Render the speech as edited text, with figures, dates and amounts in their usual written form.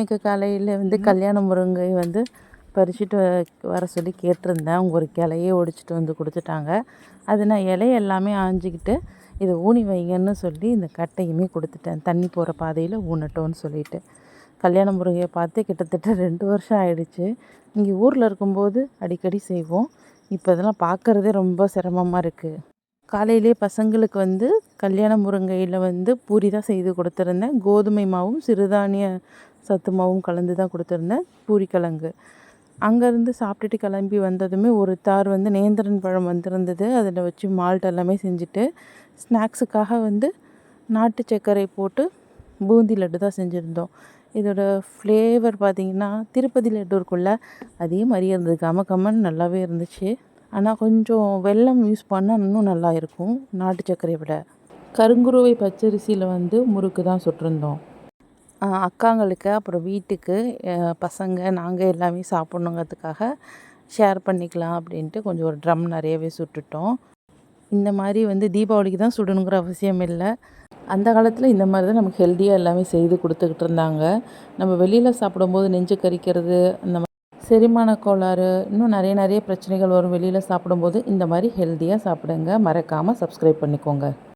இன்றைக்கி காலையில் வந்து கல்யாண முருங்கை வந்து பறிச்சுட்டு வர சொல்லி கேட்டிருந்தேன். அவங்க ஒரு கிளையே ஒடிச்சிட்டு வந்து கொடுத்துட்டாங்க. அது நான் இலைய எல்லாமே ஆஞ்சிக்கிட்டு இதை ஊனி வைங்கன்னு சொல்லி இந்த கட்டையுமே கொடுத்துட்டேன். தண்ணி போகிற பாதையில் ஊனட்டோன்னு சொல்லிட்டு. கல்யாண முருங்கையை பார்த்து கிட்டத்தட்ட 2 வருஷம் ஆயிடுச்சு. இங்கே ஊரில் இருக்கும்போது அடிக்கடி செய்வோம். இப்போ இதெல்லாம் பார்க்குறதே ரொம்ப சிரமமாக இருக்குது. காலையிலே பசங்களுக்கு வந்து கல்யாண முருங்கையில் வந்து பூரி தான் செய்து கொடுத்துருந்தேன். கோதுமை மாவும் சிறுதானிய சத்து மாவும் கலந்து தான் கொடுத்துருந்தேன். பூரிக்கிழங்கு அங்கேருந்து சாப்பிட்டுட்டு கிளம்பி வந்ததுமே ஒரு தார் வந்து நேந்திரன் பழம் வந்திருந்தது. அதில் வச்சு மால்ட் எல்லாமே செஞ்சுட்டு ஸ்நாக்ஸுக்காக வந்து நாட்டு சர்க்கரை போட்டு பூந்தி லட்டு தான் செஞ்சுருந்தோம். இதோட ஃப்ளேவர் பார்த்திங்கன்னா திருப்பதி லட்டு இருக்குள்ள அதே மாதிரியே இருந்தது. கமன்னு நல்லாவே இருந்துச்சு. ஆனால் கொஞ்சம் வெல்லம் யூஸ் பண்ணால் இன்னும் நல்லா இருக்கும் நாட்டு சர்க்கரையை விட. கருங்குருவை பச்சரிசியில் வந்து முறுக்கு தான் சுட்டிருந்தோம். அக்காங்களுக்கு அப்புறம் வீட்டுக்கு பசங்க நாங்கள் எல்லாமே சாப்பிட்ணுங்கிறதுக்காக ஷேர் பண்ணிக்கலாம் அப்படின்ட்டு கொஞ்சம் ஒரு ட்ரம் நிறையவே சுட்டுட்டோம். இந்த மாதிரி வந்து தீபாவளிக்கு தான் சுடணுங்கிற அவசியம் இல்லை. அந்த காலத்தில் இந்த மாதிரி தான் நமக்கு ஹெல்த்தியாக எல்லாமே செய்து கொடுத்துக்கிட்டு இருந்தாங்க. நம்ம வெளியில் சாப்பிடும்போது நெஞ்சு கரிக்கிறது, அந்த மாதிரி செரிமான கோளாறு, இன்னும் நிறைய பிரச்சனைகள் வரும் வெளியில் சாப்பிடும்போது. இந்த மாதிரி ஹெல்த்தியாக சாப்பிடுங்க. மறக்காமல் சப்ஸ்கிரைப் பண்ணிக்கோங்க.